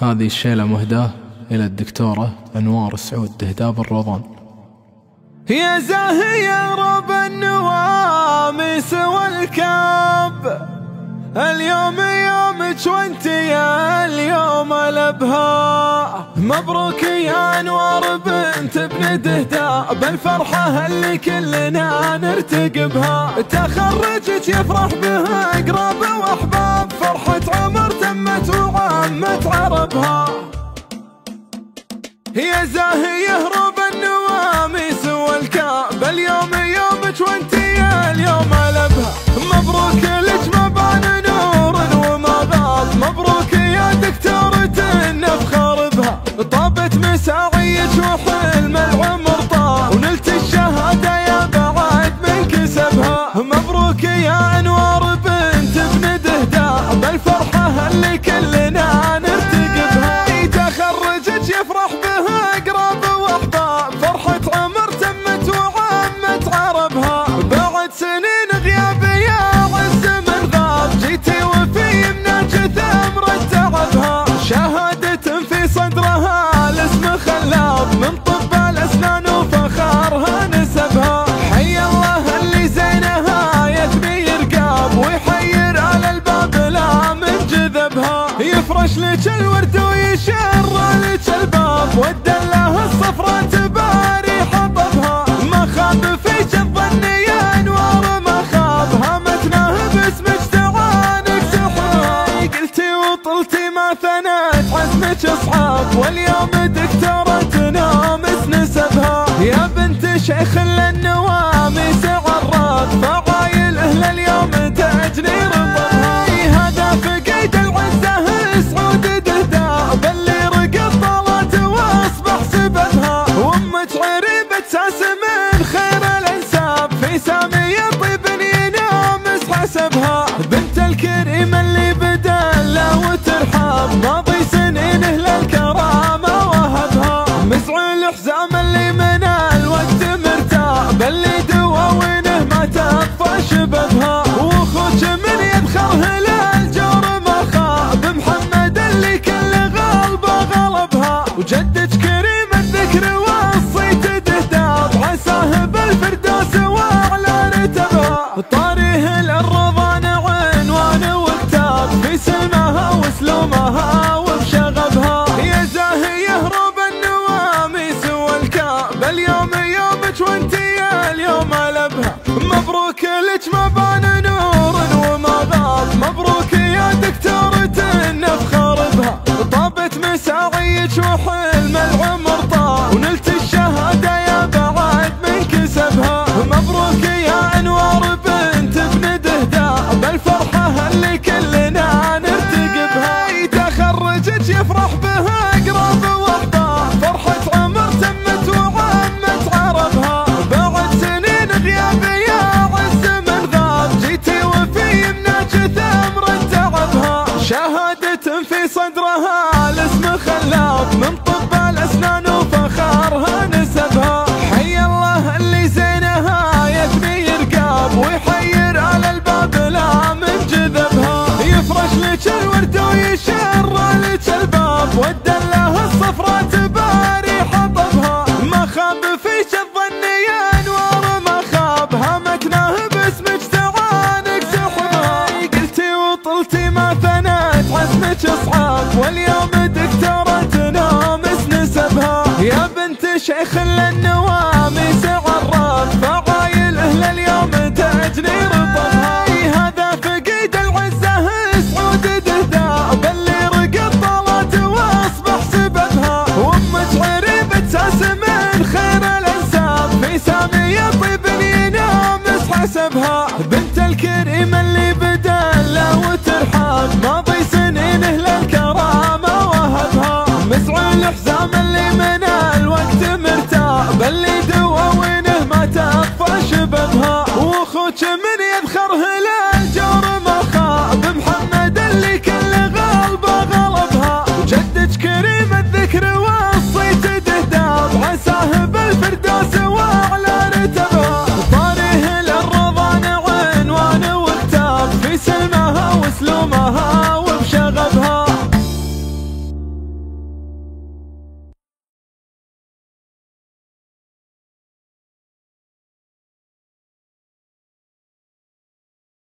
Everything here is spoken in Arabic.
هذه الشيلة مهداة إلى الدكتورة أنوار سعود دهداب الروضان. يا زاهية رب النواميس والكاب، اليوم يومك وانت يا اليوم الابهاء. مبروك يا انوار بنت ابن دهداب، الفرحة اللي كلنا نرتقبها. تخرجك يفرح بها اقراب واحباب، فرحة عمر تمت وعمت عربها. يا زاهية رب النواميس والكاب، اليوم يومك وانت يا اليوم الابهاء. مبروك لك مبان نور وما بال، مبروك يا دكتورة نفخر بها. طابت مساعيك وحلم العمر طال، ونلت الشهادة يا بعد من كسبها. مبروك يا انوار بنت ابن دهداب، الفرحة اللي كلنا نرتقبها. تخرجك يفرح بها اقراب واحباب، فرحة عمر تمت وعمت عربها. بعد سنين غياب يا عز من غاب، جيتي وفي يمناك ثمرة تعبها. شهادة في صدرها الاسم خلاب، من طب الاسنان وفخارها نسبها. حي الله اللي زينها يثني رقاب، ويحير على الباب لا من جذبها. يفرش لك الورد ويشر لك الباب، والدلة الصفرا تباري حطبها. ما خاب فيك الظن يا انوار ما خاب، هامتناه باسمك تعانق سحرها. قلتي وطلتي ما ثنت عزمك اصحاب، واليوم دكتورة نامس نسبها. يا بنت شيخ للنواميس عراق، فعايل اهل اليوم تجني رطبها. هذا فقيد العزة سعود دهداب، اللي رقد طلت واصبح سببها. وامك عريبة ساس من خير الانساب، في سامية طيب ينامس حسبها. بنت الكريم اللي بدله وترحاب، ماضي سنينه للكرامة وهبها. مزعل حزام اللي من الوقت مرتاب، اللي دواوينه ما تطفى شببها. واخوك من يبخره للجور ما خاب، محمد اللي كل غلبه غلبها. وجدك كريم الذكر وصيت دهداب، عساه بالفردوس واعلى رتبها. طاريه للرضان عنوان وكتاب، في سلمها وسلومها وبشغبها. يا زاهية رب النواميس والكاب، اليوم يومك وانت يا اليوم الابهى. مبروك لك مبان نور وما بال، مبروك يا دكتورة نفخر بها. طابت مساعيك وحلم العمر طال، ونلت الشهادة يا بعد من كسبها. مبروك يا انوار بنت ابن دهداب، الفرحة اللي كلنا نرتقبها. تخرجك يفرح بها اقراب واحباب، فرحة عمر تمت وعمت عربها. بعد سنين غياب يا عز من غاب، جيتي وفي يمناك ثمرة تعبها. شهادة في صدرها الاسم خلاب، من طب الاسنان وفخارها نسبها. حي الله اللي زينها يثني رقاب، ويحير على الباب لا من جذبها. يفرش لك الورد ويشر لك الباب، والدلة الصفرا تباري حطبها. ما خاب فيك الظن يا انوار ما خاب، هامتناه باسمك تعانق سحبها. قلتي وطلتي ما ثنت عزمك اصحاب، واليوم دكتورة نامس نسبها. يا بنت شيخ للنواميس عراق، فعايل اهل اليوم تجني رطبها. هذا فقيد العزة سعود دهداب، اللي رقد طلت واصبح سببها. وامك عريبة ساس من خير الانساب، في سامية طيب ينامس حسبها.